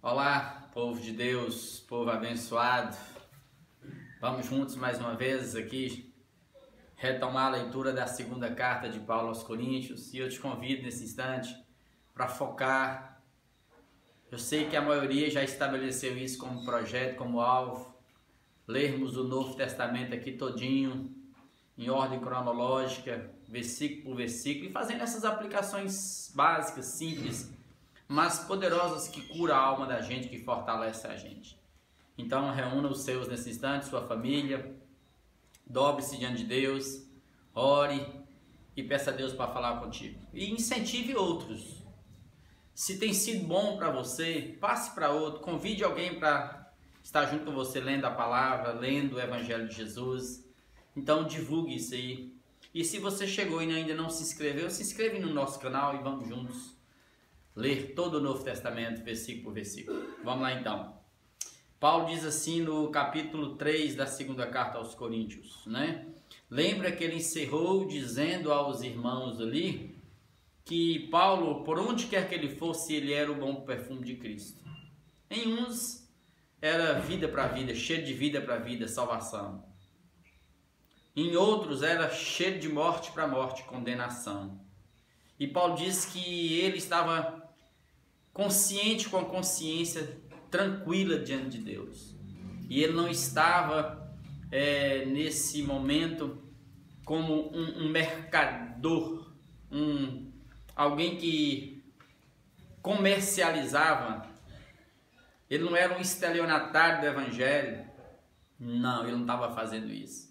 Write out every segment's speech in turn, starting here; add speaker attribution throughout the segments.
Speaker 1: Olá, povo de Deus, povo abençoado. Vamos juntos mais uma vez aqui retomar a leitura da segunda carta de Paulo aos Coríntios. E eu te convido nesse instante para focar. Eu sei que a maioria já estabeleceu isso como projeto, como alvo. Lermos o Novo Testamento aqui todinho, em ordem cronológica, versículo por versículo, e fazendo essas aplicações básicas, simples, mas poderosas, que cura a alma da gente, que fortalece a gente. Então reúna os seus nesse instante, sua família, dobre-se diante de Deus, ore e peça a Deus para falar contigo. E incentive outros. Se tem sido bom para você, passe para outro, convide alguém para estar junto com você lendo a palavra, lendo o Evangelho de Jesus. Então divulgue isso aí. E se você chegou e ainda não se inscreveu, se inscreve no nosso canal e vamos juntos ler todo o Novo Testamento, versículo por versículo. Vamos lá então. Paulo diz assim no capítulo 3 da segunda carta aos Coríntios, né? Lembra que ele encerrou dizendo aos irmãos ali que Paulo, por onde quer que ele fosse, ele era o bom perfume de Cristo. Em uns era vida para vida, cheio de vida para vida, salvação. Em outros era cheio de morte para morte, condenação. E Paulo diz que ele estava consciente, com a consciência tranquila diante de Deus. E ele não estava nesse momento como um mercador, alguém que comercializava. Ele não era um estelionatário do Evangelho. Não, ele não estava fazendo isso.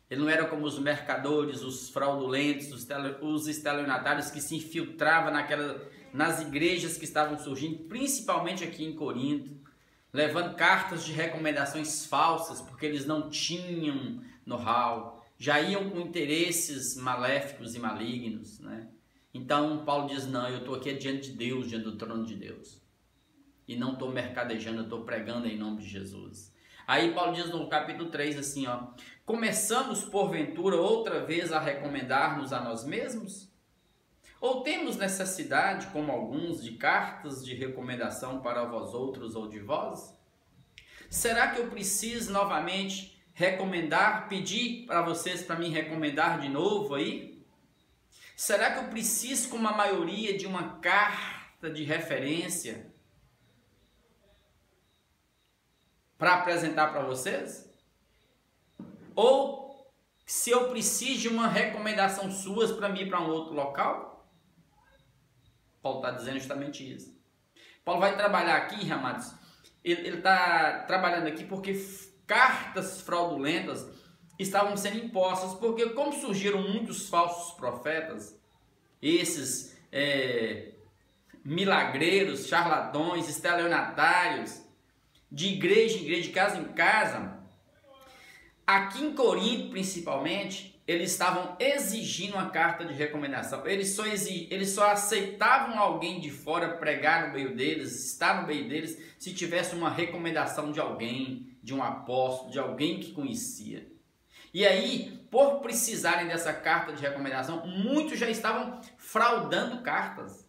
Speaker 1: Ele não era como os mercadores, os fraudulentos, os estelionatários que se infiltravam nas igrejas que estavam surgindo, principalmente aqui em Corinto, levando cartas de recomendações falsas, porque eles não tinham know-how, já iam com interesses maléficos e malignos, né? Então Paulo diz, não, eu estou aqui diante de Deus, diante do trono de Deus, e não estou mercadejando, eu estou pregando em nome de Jesus. Aí Paulo diz no capítulo 3 assim, ó: começamos porventura outra vez a recomendar-nos a nós mesmos? Ou temos necessidade, como alguns, de cartas de recomendação para vós outros ou de vós? Será que eu preciso novamente recomendar, pedir para vocês para me recomendar de novo aí? Será que eu preciso, como a maioria, de uma carta de referência para apresentar para vocês? Ou se eu preciso de uma recomendação suas para mim ir para um outro local? Paulo está dizendo justamente isso. Paulo vai trabalhar aqui, amados, ele está trabalhando aqui porque cartas fraudulentas estavam sendo impostas, porque como surgiram muitos falsos profetas, esses milagreiros, charlatões, estelionatários, de igreja em igreja, de casa em casa, aqui em Corinto principalmente, eles estavam exigindo uma carta de recomendação. Eles só aceitavam alguém de fora pregar no meio deles, estar no meio deles, se tivesse uma recomendação de alguém, de um apóstolo, de alguém que conhecia. E aí, por precisarem dessa carta de recomendação, muitos já estavam fraudando cartas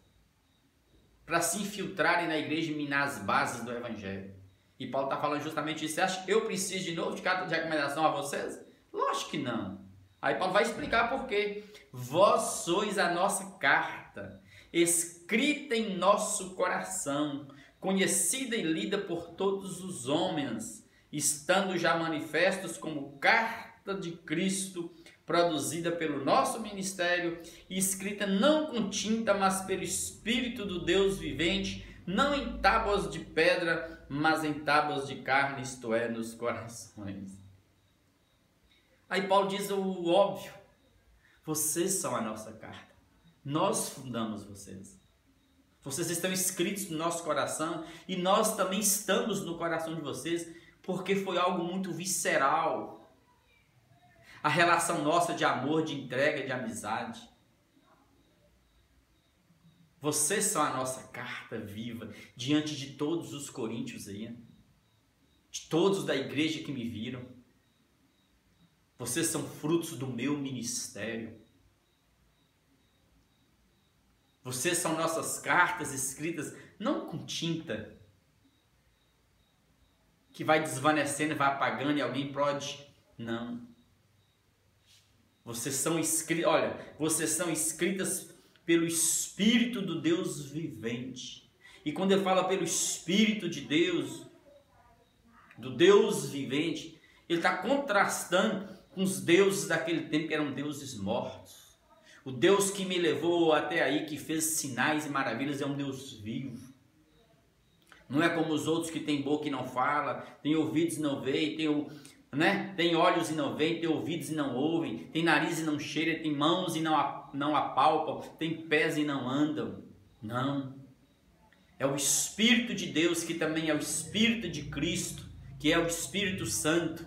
Speaker 1: para se infiltrarem na igreja e minar as bases do Evangelho. E Paulo está falando justamente isso. Você acha que eu preciso de novo de carta de recomendação a vocês? Lógico que não. Aí Paulo vai explicar por quê. Vós sois a nossa carta, escrita em nosso coração, conhecida e lida por todos os homens, estando já manifestos como carta de Cristo, produzida pelo nosso ministério, e escrita não com tinta, mas pelo Espírito do Deus vivente, não em tábuas de pedra, mas em tábuas de carne, isto é, nos corações. Aí Paulo diz o óbvio: vocês são a nossa carta, nós fundamos vocês. Vocês estão escritos no nosso coração e nós também estamos no coração de vocês, porque foi algo muito visceral. A relação nossa de amor, de entrega, de amizade. Vocês são a nossa carta viva diante de todos os coríntios aí, de todos da igreja que me viram. Vocês são frutos do meu ministério. Vocês são nossas cartas escritas não com tinta, que vai desvanecendo, vai apagando e alguém pode. Não. Vocês são escritas, olha, vocês são escritas pelo Espírito do Deus vivente. E quando ele fala pelo Espírito de Deus, do Deus vivente, ele está contrastando com os deuses daquele tempo que eram deuses mortos. O Deus que me levou até aí, que fez sinais e maravilhas, é um Deus vivo. Não é como os outros que tem boca e não fala, tem ouvidos e não veem, tem olhos e não veem, tem ouvidos e não ouvem, tem nariz e não cheira, tem mãos e não apalpam, tem pés e não andam. Não. É o Espírito de Deus, que também é o Espírito de Cristo, que é o Espírito Santo.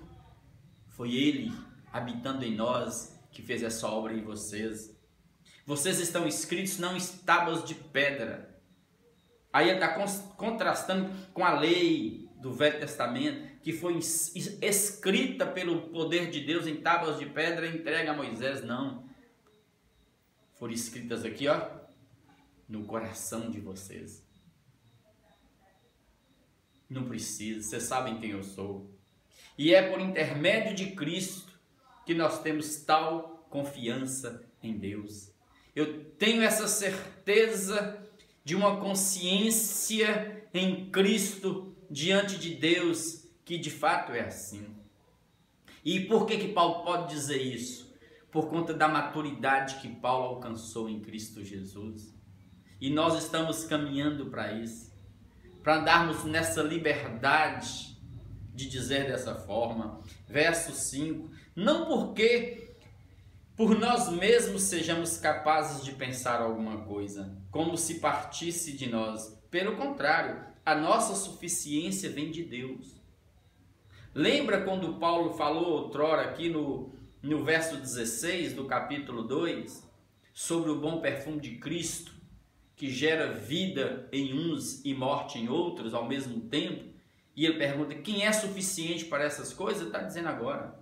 Speaker 1: Foi Ele, habitando em nós, que fez essa obra em vocês. Vocês estão escritos não em tábuas de pedra. Aí ele está contrastando com a lei do Velho Testamento, que foi escrita pelo poder de Deus em tábuas de pedra e entregue a Moisés. Não. Foram escritas aqui, ó, no coração de vocês. Não precisa, vocês sabem quem eu sou. E é por intermédio de Cristo que nós temos tal confiança em Deus. Eu tenho essa certeza de uma consciência em Cristo diante de Deus, que de fato é assim. E por que Paulo pode dizer isso? Por conta da maturidade que Paulo alcançou em Cristo Jesus. E nós estamos caminhando para isso, para andarmos nessa liberdade de dizer dessa forma. Verso 5, não porque por nós mesmos sejamos capazes de pensar alguma coisa, como se partisse de nós. Pelo contrário, a nossa suficiência vem de Deus. Lembra quando Paulo falou outrora aqui no verso 16 do capítulo 2, sobre o bom perfume de Cristo, que gera vida em uns e morte em outros ao mesmo tempo? E ele pergunta, quem é suficiente para essas coisas? Ele está dizendo agora.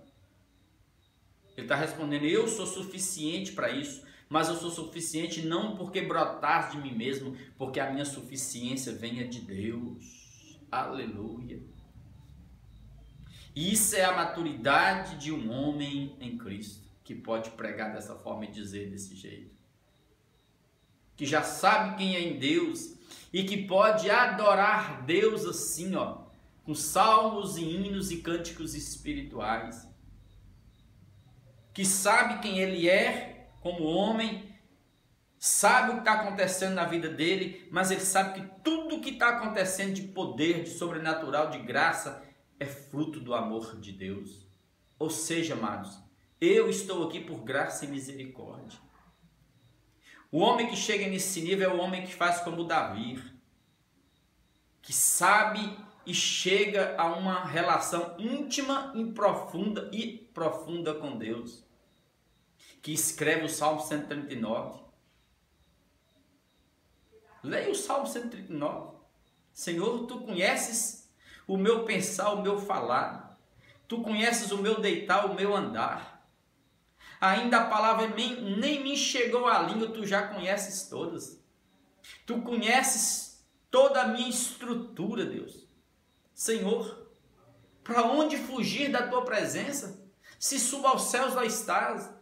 Speaker 1: Ele está respondendo, eu sou suficiente para isso, mas eu sou suficiente não porque brotar de mim mesmo, porque a minha suficiência venha de Deus. Aleluia. Isso é a maturidade de um homem em Cristo, que pode pregar dessa forma e dizer desse jeito. Que já sabe quem é em Deus e que pode adorar Deus assim, ó, com salmos e hinos e cânticos espirituais. Que sabe quem ele é como homem, sabe o que está acontecendo na vida dele, mas ele sabe que tudo o que está acontecendo de poder, de sobrenatural, de graça, é fruto do amor de Deus. Ou seja, amados, eu estou aqui por graça e misericórdia. O homem que chega nesse nível é o homem que faz como Davi, que sabe e chega a uma relação íntima e profunda com Deus, que escreve o Salmo 139. Leia o Salmo 139. Senhor, tu conheces o meu pensar, o meu falar, tu conheces o meu deitar, o meu andar. Ainda a palavra nem me chegou à língua, tu já conheces todas. Tu conheces toda a minha estrutura, Deus. Senhor, para onde fugir da tua presença? Se suba aos céus, lá estás.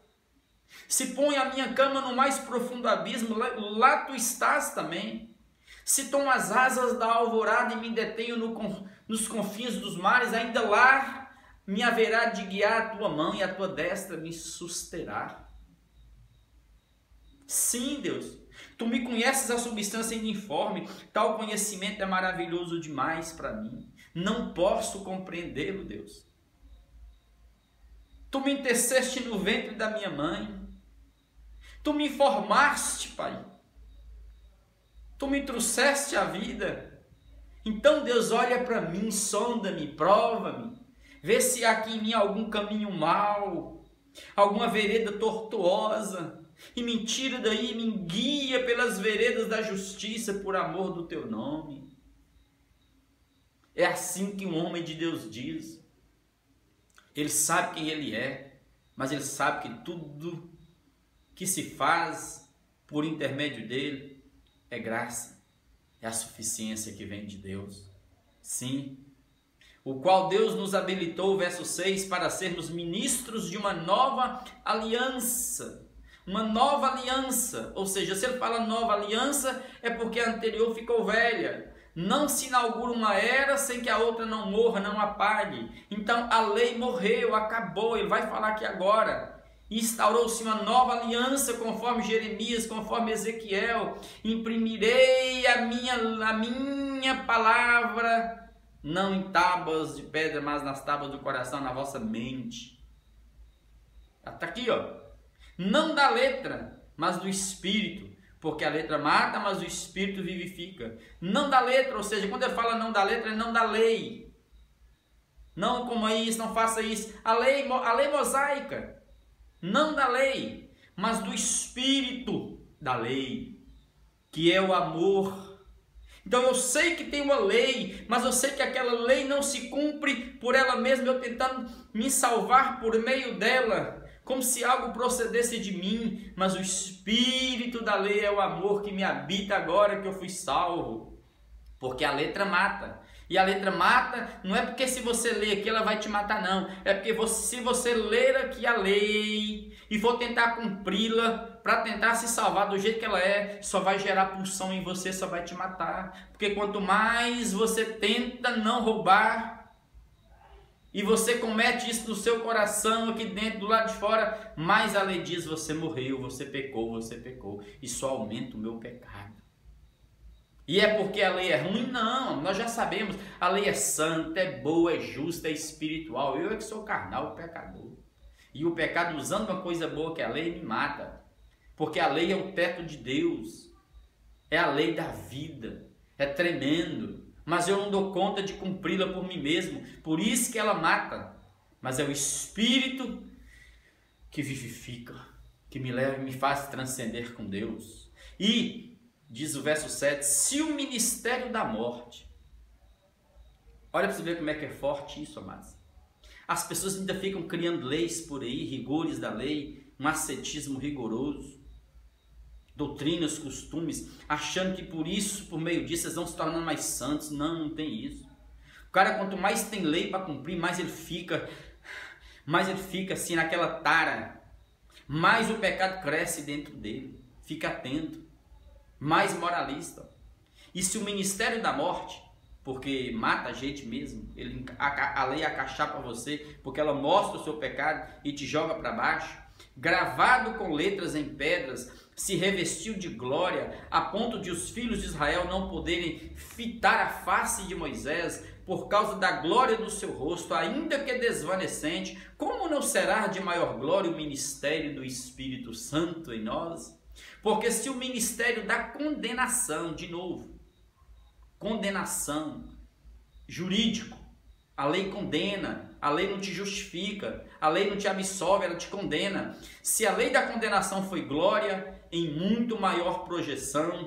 Speaker 1: Se põe a minha cama no mais profundo abismo, lá tu estás também. Se tomo as asas da alvorada e me detenho nos confins dos mares, ainda lá me haverá de guiar a tua mão e a tua destra me susterá. Sim, Deus, tu me conheces a substância informe, tal conhecimento é maravilhoso demais para mim. Não posso compreendê-lo, Deus. Tu me teceste no ventre da minha mãe. Tu me formaste, Pai. Tu me trouxeste à vida. Então, Deus, olha para mim, sonda-me, prova-me. Vê se há aqui em mim algum caminho mau, alguma vereda tortuosa. E me tira daí, me guia pelas veredas da justiça por amor do teu nome. É assim que um homem de Deus diz. Ele sabe quem ele é, mas ele sabe que tudo que se faz por intermédio dele é graça, é a suficiência que vem de Deus. Sim, o qual Deus nos habilitou, verso 6, para sermos ministros de uma nova aliança. Uma nova aliança, ou seja, se ele fala nova aliança, é porque a anterior ficou velha. Não se inaugura uma era sem que a outra não morra, não apague. Então a lei morreu, acabou, ele vai falar aqui agora. Instaurou-se uma nova aliança, conforme Jeremias, conforme Ezequiel. Imprimirei a minha palavra, não em tábuas de pedra, mas nas tábuas do coração, na vossa mente. Está aqui, ó. Não da letra, mas do Espírito, porque a letra mata, mas o Espírito vivifica. Não da letra, ou seja, quando ele fala não da letra, é não da lei. Não coma isso, não faça isso. A lei mosaica, não da lei, mas do Espírito da lei, que é o amor. Então eu sei que tem uma lei, mas eu sei que aquela lei não se cumpre por ela mesma, eu tentando me salvar por meio dela, como se algo procedesse de mim, mas o Espírito da lei é o amor que me habita agora que eu fui salvo. Porque a letra mata. E a letra mata não é porque se você ler aqui ela vai te matar, não. É porque se você ler aqui a lei e for tentar cumpri-la para tentar se salvar do jeito que ela é, só vai gerar pulsão em você, só vai te matar. Porque quanto mais você tenta não roubar, e você comete isso no seu coração, aqui dentro, do lado de fora, mais a lei diz, você morreu, você pecou, isso aumenta o meu pecado. E é porque a lei é ruim? Não, nós já sabemos, a lei é santa, é boa, é justa, é espiritual. Eu é que sou carnal, pecador. E o pecado, usando uma coisa boa que é a lei, me mata. Porque a lei é o teto de Deus, é a lei da vida, é tremendo. Mas eu não dou conta de cumpri-la por mim mesmo, por isso que ela mata. Mas é o Espírito que vivifica, que me leva e me faz transcender com Deus. E, diz o verso 7, se o ministério da morte, olha para você ver como é que é forte isso, amados. As pessoas ainda ficam criando leis por aí, rigores da lei, um ascetismo rigoroso, doutrinas, costumes, achando que por isso, por meio disso, eles vão se tornando mais santos. Não, não tem isso. O cara, quanto mais tem lei para cumprir, mais ele fica assim naquela tara, mais o pecado cresce dentro dele. Fica atento, mais moralista. E se o ministério da morte, porque mata a gente mesmo, a lei acachapa você, porque ela mostra o seu pecado e te joga para baixo, gravado com letras em pedras, se revestiu de glória, a ponto de os filhos de Israel não poderem fitar a face de Moisés, por causa da glória do seu rosto, ainda que desvanecente, como não será de maior glória o ministério do Espírito Santo em nós? Porque se o ministério da condenação, de novo, condenação, jurídico, a lei condena, a lei não te justifica, a lei não te absolve, ela te condena. Se a lei da condenação foi glória, em muito maior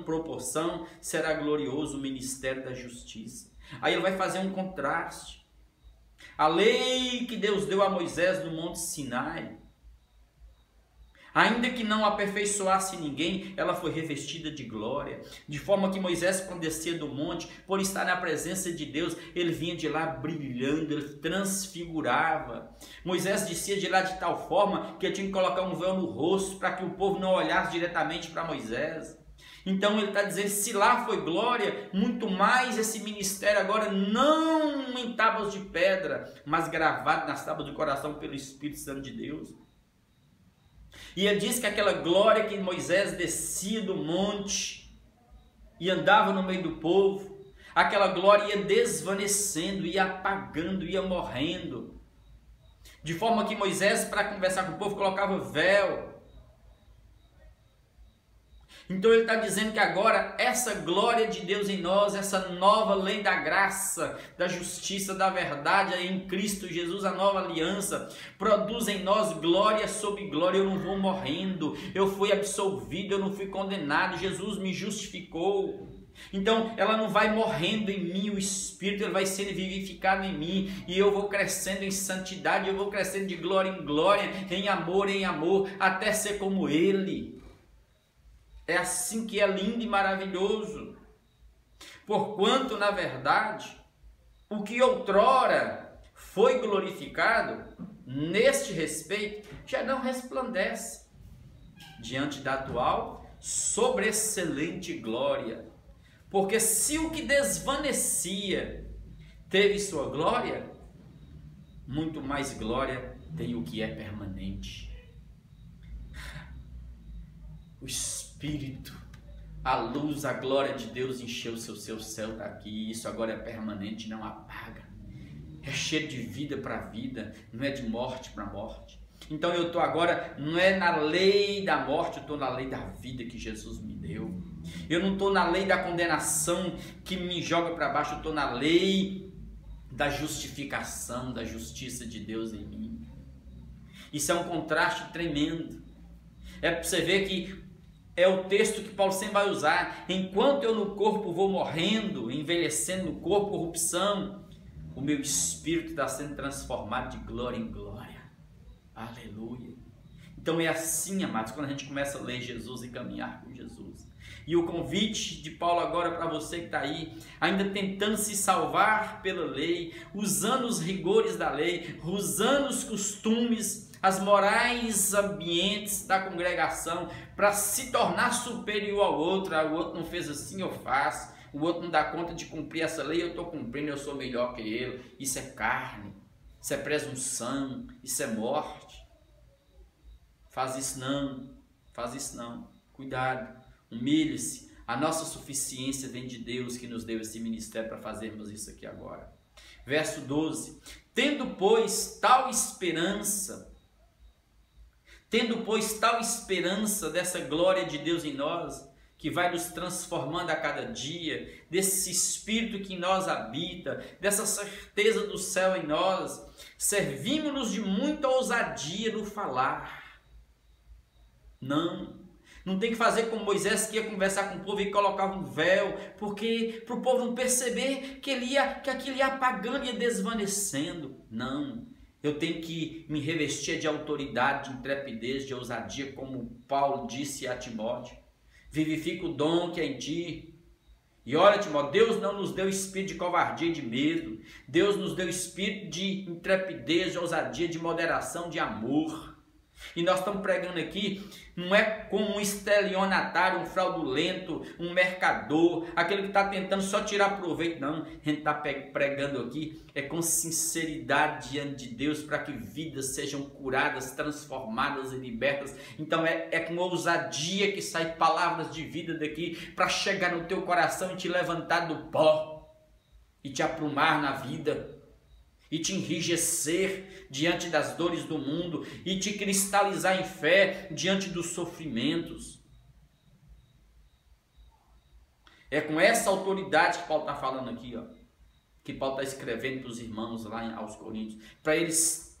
Speaker 1: proporção, será glorioso o ministério da justiça. Aí ele vai fazer um contraste. A lei que Deus deu a Moisés no Monte Sinai, ainda que não aperfeiçoasse ninguém, ela foi revestida de glória, de forma que Moisés, quando descia do monte, por estar na presença de Deus, ele vinha de lá brilhando, ele transfigurava. Moisés descia de lá de tal forma que ele tinha que colocar um véu no rosto para que o povo não olhasse diretamente para Moisés. Então ele está dizendo, se lá foi glória, muito mais esse ministério agora, não em tábuas de pedra, mas gravado nas tábuas do coração pelo Espírito Santo de Deus. E ele diz que aquela glória que Moisés descia do monte e andava no meio do povo, aquela glória ia desvanecendo, ia apagando, ia morrendo. De forma que Moisés, para conversar com o povo, colocava véu. Então ele está dizendo que agora essa glória de Deus em nós, essa nova lei da graça, da justiça, da verdade em Cristo Jesus, a nova aliança, produz em nós glória sobre glória. Eu não vou morrendo, eu fui absolvido, eu não fui condenado, Jesus me justificou. Então ela não vai morrendo em mim, o Espírito ele vai sendo vivificado em mim, e eu vou crescendo em santidade, eu vou crescendo de glória em glória, em amor, até ser como Ele. É assim que é lindo e maravilhoso. Porquanto, na verdade, o que outrora foi glorificado, neste respeito, já não resplandece diante da atual sobreexcelente glória. Porque se o que desvanecia teve sua glória, muito mais glória tem o que é permanente. O Espírito, a luz, a glória de Deus encheu o seu céu daqui. Isso agora é permanente, não apaga. É cheio de vida para vida, não é de morte para morte. Então eu estou agora, não é na lei da morte, eu estou na lei da vida que Jesus me deu. Eu não estou na lei da condenação que me joga para baixo, eu estou na lei da justificação, da justiça de Deus em mim. Isso é um contraste tremendo. É para você ver que é o texto que Paulo sempre vai usar. Enquanto eu no corpo vou morrendo, envelhecendo no corpo, corrupção, o meu espírito está sendo transformado de glória em glória. Aleluia. Então é assim, amados, quando a gente começa a ler Jesus e caminhar com Jesus. E o convite de Paulo agora para você que está aí, ainda tentando se salvar pela lei, usando os rigores da lei, usando os costumes, as morais ambientes da congregação para se tornar superior ao outro. O outro não fez assim, eu faço. O outro não dá conta de cumprir essa lei, eu estou cumprindo, eu sou melhor que ele. Isso é carne, isso é presunção, isso é morte. Faz isso não, faz isso não. Cuidado, humilhe-se. A nossa suficiência vem de Deus que nos deu esse ministério para fazermos isso aqui agora. Verso 12. Tendo, pois, tal esperança dessa glória de Deus em nós, que vai nos transformando a cada dia, desse Espírito que em nós habita, dessa certeza do céu em nós, servimos-nos de muita ousadia no falar. Não tem que fazer como Moisés, que ia conversar com o povo e colocava um véu, porque para o povo não perceber que aquilo ia apagando e ia desvanecendo. Não, eu tenho que me revestir de autoridade, de intrepidez, de ousadia, como Paulo disse a Timóteo. Vivifica o dom que é em ti. E olha, Timóteo, Deus não nos deu espírito de covardia e de medo. Deus nos deu espírito de intrepidez, de ousadia, de moderação, de amor. E nós estamos pregando aqui, não é como um estelionatário, um fraudulento, um mercador, aquele que está tentando só tirar proveito. Não, a gente está pregando aqui é com sinceridade diante de Deus, para que vidas sejam curadas, transformadas e libertas. Então é com ousadia que sai palavras de vida daqui, para chegar no teu coração e te levantar do pó, e te aprumar na vida, e te enrijecer diante das dores do mundo, e te cristalizar em fé diante dos sofrimentos. É com essa autoridade que Paulo está falando aqui, ó, que Paulo está escrevendo para os irmãos lá aos Coríntios, para eles,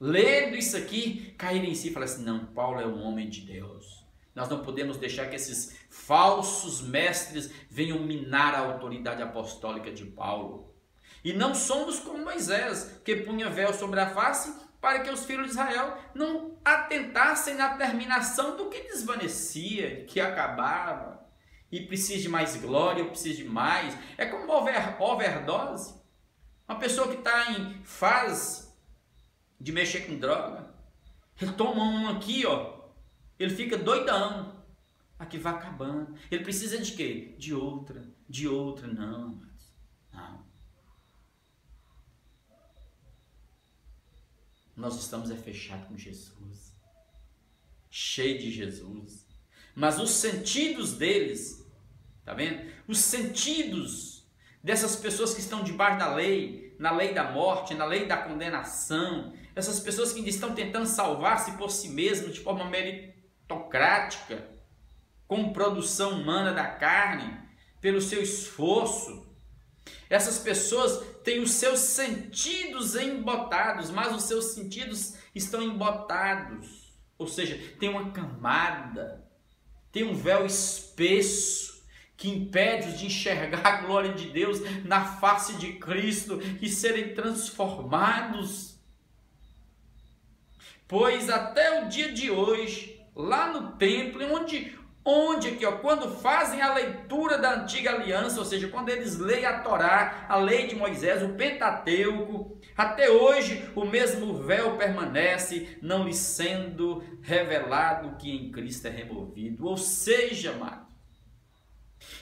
Speaker 1: lendo isso aqui, caírem em si e falarem assim: não, Paulo é um homem de Deus. Nós não podemos deixar que esses falsos mestres venham minar a autoridade apostólica de Paulo. E não somos como Moisés, que punha véu sobre a face, para que os filhos de Israel não atentassem na terminação do que desvanecia, que acabava. E precisa de mais glória, precisa de mais. É como overdose. Uma pessoa que está em fase de mexer com droga, ele toma um aqui, ó, ele fica doidão. Aqui vai acabando. Ele precisa de quê? De outra, não. Nós estamos fechados com Jesus, cheio de Jesus, mas os sentidos deles, tá vendo? Os sentidos dessas pessoas que estão debaixo da lei, na lei da morte, na lei da condenação, essas pessoas que ainda estão tentando salvar-se por si mesmas de forma meritocrática, com produção humana da carne, pelo seu esforço. Essas pessoas têm os seus sentidos embotados, mas os seus sentidos estão embotados. Ou seja, tem uma camada, tem um véu espesso que impede-os de enxergar a glória de Deus na face de Cristo e serem transformados. Pois até o dia de hoje, lá no templo, onde Onde aqui, ó, quando fazem a leitura da antiga aliança, ou seja, quando eles leem a Torá, a lei de Moisés, o Pentateuco, até hoje o mesmo véu permanece, não lhe sendo revelado que em Cristo é removido. Ou seja, amado,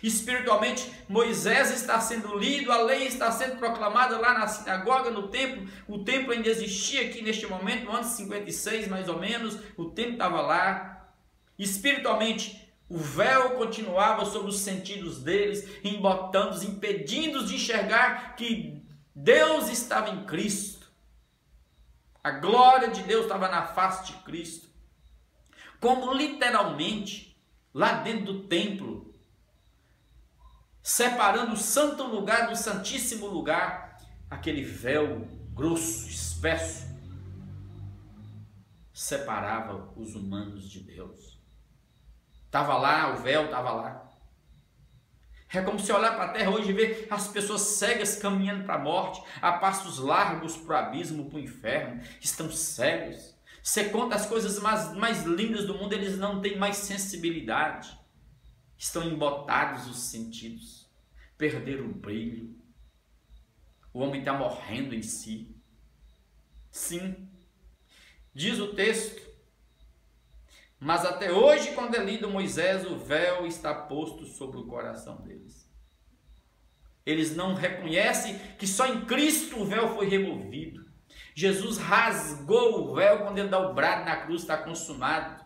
Speaker 1: espiritualmente, Moisés está sendo lido, a lei está sendo proclamada lá na sinagoga, no templo. O templo ainda existia aqui neste momento, no ano 56 mais ou menos, o templo estava lá. Espiritualmente, o véu continuava sobre os sentidos deles, embotando-os, impedindo-os de enxergar que Deus estava em Cristo. A glória de Deus estava na face de Cristo. Como literalmente, lá dentro do templo, separando o santo lugar do santíssimo lugar, aquele véu grosso, espesso, separava os humanos de Deus. Estava lá, o véu estava lá. É como se olhar para a terra hoje e ver as pessoas cegas caminhando para a morte, a passos largos para o abismo, para o inferno. Estão cegos. Você conta as coisas mais lindas do mundo, eles não têm mais sensibilidade. Estão embotados os sentidos. Perderam o brilho. O homem está morrendo em si. Sim. Diz o texto. Mas até hoje, quando é lido Moisés, o véu está posto sobre o coração deles. Eles não reconhecem que só em Cristo o véu foi removido. Jesus rasgou o véu quando ele dá o brado na cruz, está consumado.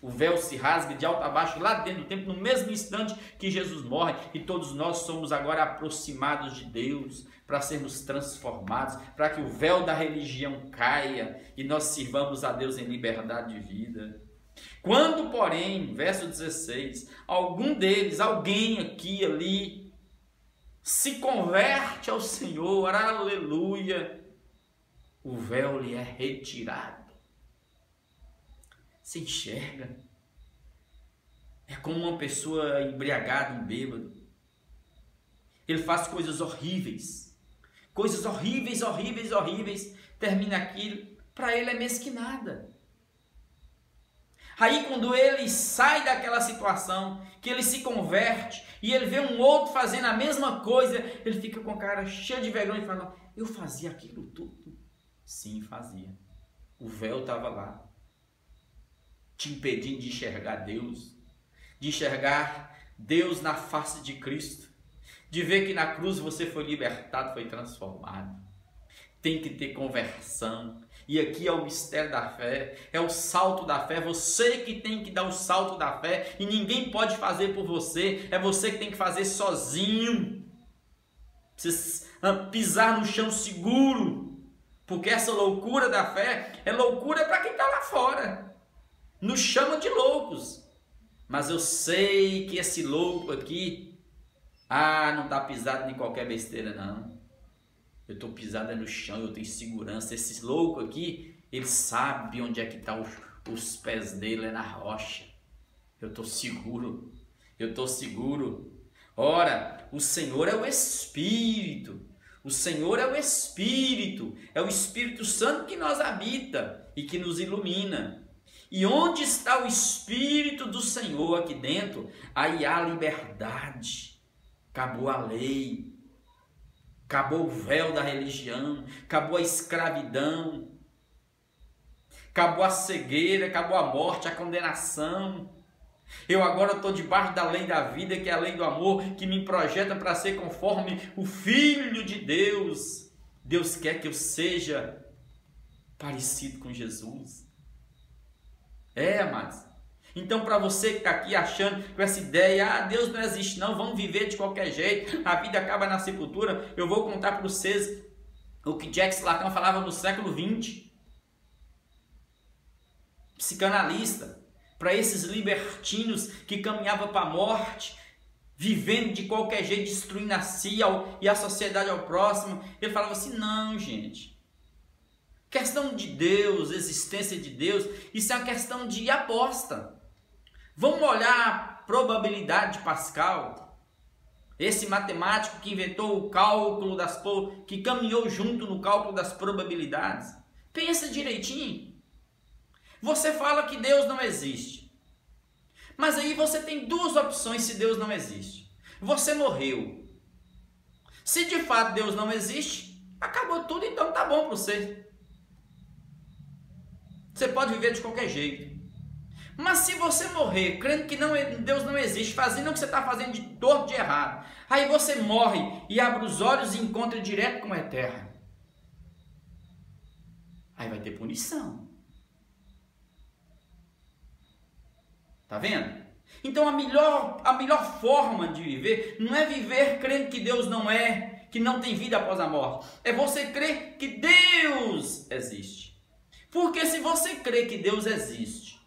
Speaker 1: O véu se rasga de alto a baixo lá dentro do templo, no mesmo instante que Jesus morre. E todos nós somos agora aproximados de Deus para sermos transformados, para que o véu da religião caia e nós sirvamos a Deus em liberdade de vida. Quando, porém, verso 16, algum deles, alguém aqui, ali, se converte ao Senhor, aleluia, o véu lhe é retirado. Você enxerga? É como uma pessoa embriagada, um bêbado. Ele faz coisas horríveis. Coisas horríveis, horríveis, horríveis. Termina aquilo. Para ele é mesquinada. Aí quando ele sai daquela situação, que ele se converte, e ele vê um outro fazendo a mesma coisa, ele fica com a cara cheia de vergonha e fala, eu fazia aquilo tudo? Sim, fazia. O véu estava lá, te impedindo de enxergar Deus, de enxergar Deus na face de Cristo, de ver que na cruz você foi libertado, foi transformado. Tem que ter conversão. E aqui é o mistério da fé, é o salto da fé. Você que tem que dar o salto da fé e ninguém pode fazer por você. É você que tem que fazer sozinho. Precisa pisar no chão seguro, porque essa loucura da fé é loucura para quem está lá fora. Nos chama de loucos, mas eu sei que esse louco aqui, não está pisado em qualquer besteira não. Eu estou pisado no chão, eu tenho segurança. Esse louco aqui, ele sabe onde é que estão os pés dele, é na rocha. Eu estou seguro, eu estou seguro. Ora, o Senhor é o Espírito, o Senhor é o Espírito, é o Espírito Santo que nos habita e que nos ilumina. E onde está o Espírito do Senhor aqui dentro? Aí há liberdade, acabou a lei. Acabou o véu da religião, acabou a escravidão, acabou a cegueira, acabou a morte, a condenação. Eu agora estou debaixo da lei da vida, que é a lei do amor, que me projeta para ser conforme o Filho de Deus. Deus quer que eu seja parecido com Jesus. Amados. Então, para você que está aqui achando com essa ideia, Deus não existe não, vamos viver de qualquer jeito, a vida acaba na sepultura, eu vou contar para vocês o que Jacques Lacan falava no século XX. Psicanalista, para esses libertinos que caminhavam para a morte, vivendo de qualquer jeito, destruindo a si e a sociedade ao próximo. Ele falava assim, não, gente. Questão de Deus, existência de Deus, isso é uma questão de aposta. Vamos olhar a probabilidade de Pascal, esse matemático que inventou o cálculo que caminhou junto no cálculo das probabilidades. Pensa direitinho. Você fala que Deus não existe. Mas aí você tem duas opções se Deus não existe. Você morreu. Se de fato Deus não existe, acabou tudo, então tá bom para você. Você pode viver de qualquer jeito. Mas se você morrer crendo que Deus não existe, fazendo o que você está fazendo de torto, de errado, aí você morre e abre os olhos e encontra direto com o Eterno. Aí vai ter punição. Tá vendo? Então a melhor forma de viver não é viver crendo que Deus não é, que não tem vida após a morte. É você crer que Deus existe. Porque se você crê que Deus existe,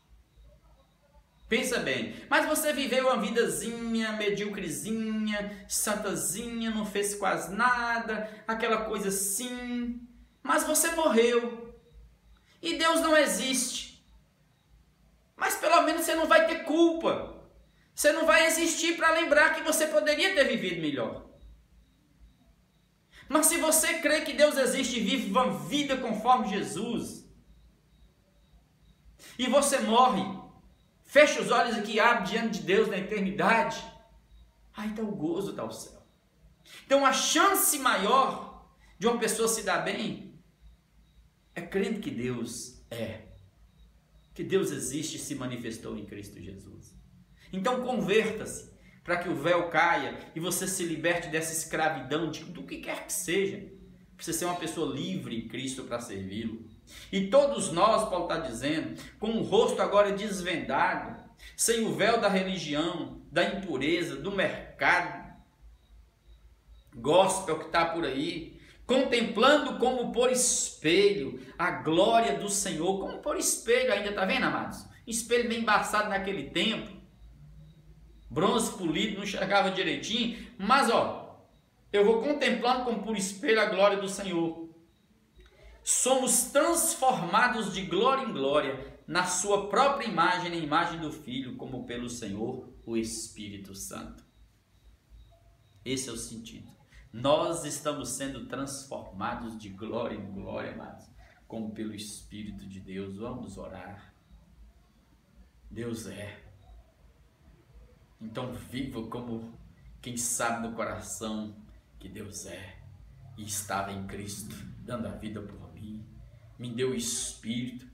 Speaker 1: pensa bem, mas você viveu uma vidazinha, medíocrezinha, santazinha, não fez quase nada, aquela coisa assim, mas você morreu e Deus não existe. Mas pelo menos você não vai ter culpa. Você não vai existir para lembrar que você poderia ter vivido melhor. Mas se você crê que Deus existe e vive uma vida conforme Jesus, e você morre, fecha os olhos aqui e abre diante de Deus na eternidade, aí está o gozo, está o céu. Então a chance maior de uma pessoa se dar bem é crendo que Deus que Deus existe e se manifestou em Cristo Jesus. Então converta-se para que o véu caia e você se liberte dessa escravidão, do que quer que seja, para você ser uma pessoa livre em Cristo para servi-lo. E todos nós, Paulo está dizendo, com o rosto agora desvendado, sem o véu da religião, da impureza, do mercado, gospel que está por aí, contemplando como por espelho a glória do Senhor, como por espelho ainda, está vendo, amados? Espelho bem embaçado naquele tempo, bronze polido, não enxergava direitinho, mas eu vou contemplando como por espelho a glória do Senhor. Somos transformados de glória em glória, na sua própria imagem, na imagem do Filho, como pelo Senhor, o Espírito Santo. Esse é o sentido. Nós estamos sendo transformados de glória em glória, amados, como pelo Espírito de Deus. Vamos orar. Deus é. Então viva como quem sabe no coração que Deus é e estava em Cristo, dando a vida por mim, me deu o Espírito,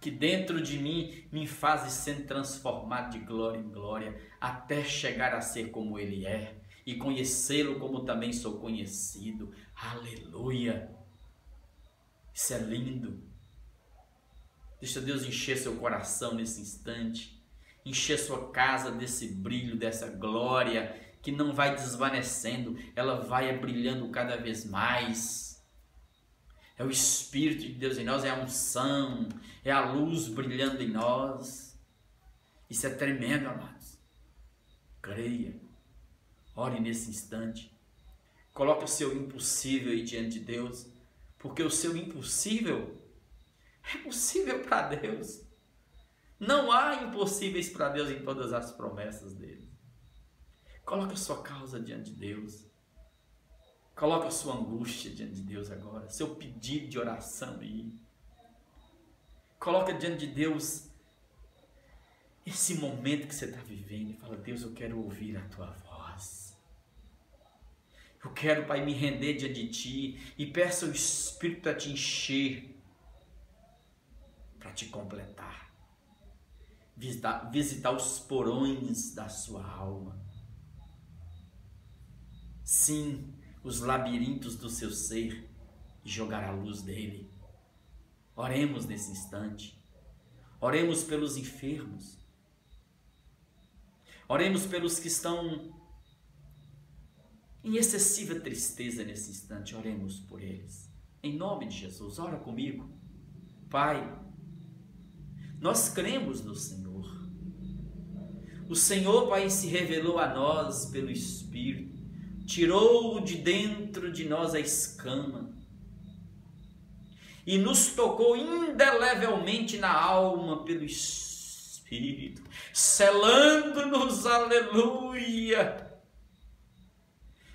Speaker 1: que dentro de mim me faz sendo transformado de glória em glória, até chegar a ser como Ele é, e conhecê-lo como também sou conhecido. Aleluia! Isso é lindo. Deixa Deus encher seu coração nesse instante, encher sua casa desse brilho, dessa glória, que não vai desvanecendo, ela vai brilhando cada vez mais. É o Espírito de Deus em nós, é a unção, é a luz brilhando em nós. Isso é tremendo, amados. Creia. Ore nesse instante. Coloque o seu impossível aí diante de Deus, porque o seu impossível é possível para Deus. Não há impossíveis para Deus em todas as promessas dele. Coloque a sua causa diante de Deus. Coloque a sua angústia diante de Deus agora. Seu pedido de oração aí. Coloque diante de Deus esse momento que você está vivendo. E fala: Deus, eu quero ouvir a tua voz. Eu quero, Pai, me render diante de Ti. E peço ao Espírito a Te encher. Para Te completar. Visitar os porões da sua alma. Sim, os labirintos do seu ser, e jogar a luz dele. Oremos nesse instante. Oremos pelos enfermos. Oremos pelos que estão em excessiva tristeza nesse instante. Oremos por eles. Em nome de Jesus, ora comigo. Pai, nós cremos no Senhor. O Senhor, Pai, se revelou a nós pelo Espírito. Tirou de dentro de nós a escama e nos tocou indelevelmente na alma pelo Espírito, selando-nos, aleluia,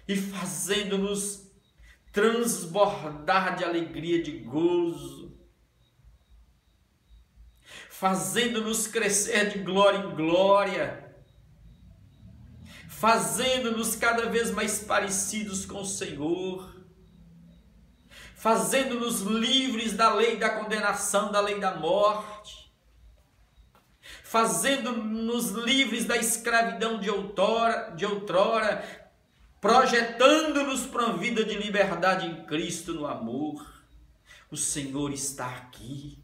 Speaker 1: e fazendo-nos transbordar de alegria, de gozo, fazendo-nos crescer de glória em glória, fazendo-nos cada vez mais parecidos com o Senhor, fazendo-nos livres da lei da condenação, da lei da morte, fazendo-nos livres da escravidão de outrora, projetando-nos para uma vida de liberdade em Cristo no amor. O Senhor está aqui.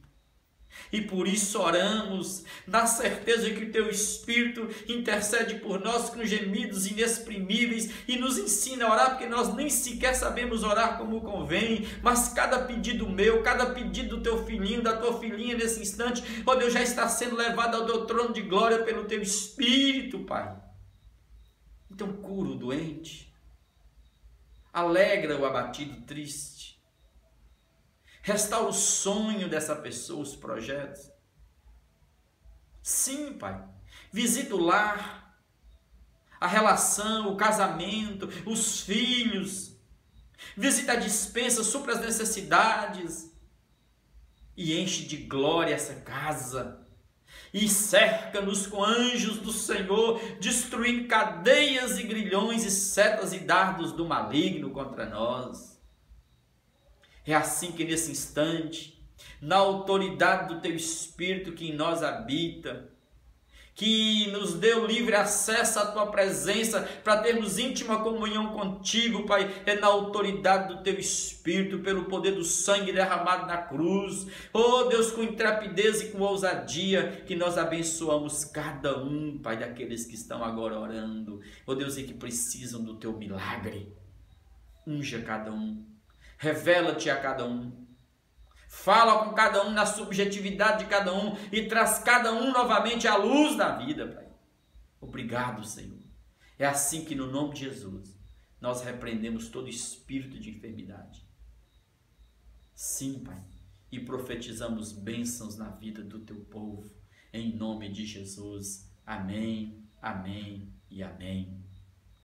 Speaker 1: E por isso oramos, na certeza que o Teu Espírito intercede por nós com gemidos inexprimíveis e nos ensina a orar, porque nós nem sequer sabemos orar como convém, mas cada pedido meu, cada pedido do Teu filhinho, da Tua filhinha nesse instante, ó Deus, já está sendo levado ao Teu trono de glória pelo Teu Espírito, Pai. Então cura o doente, alegra o abatido e triste, restaura o sonho dessa pessoa, os projetos. Sim, Pai. Visita o lar, a relação, o casamento, os filhos. Visita a despensa, supra as necessidades. E enche de glória essa casa. E cerca-nos com anjos do Senhor, destruindo cadeias e grilhões e setas e dardos do maligno contra nós. É assim que nesse instante, na autoridade do Teu Espírito que em nós habita, que nos deu livre acesso à Tua presença, para termos íntima comunhão contigo, Pai, é na autoridade do Teu Espírito, pelo poder do sangue derramado na cruz, oh Deus, com intrepidez e com ousadia, que nós abençoamos cada um, Pai, daqueles que estão agora orando, oh Deus, e que precisam do Teu milagre. Unja cada um. Revela-te a cada um, fala com cada um na subjetividade de cada um e traz cada um novamente à luz da vida, Pai. Obrigado, Senhor. É assim que no nome de Jesus nós repreendemos todo espírito de enfermidade. Sim, Pai, e profetizamos bênçãos na vida do Teu povo, em nome de Jesus. Amém, amém e amém.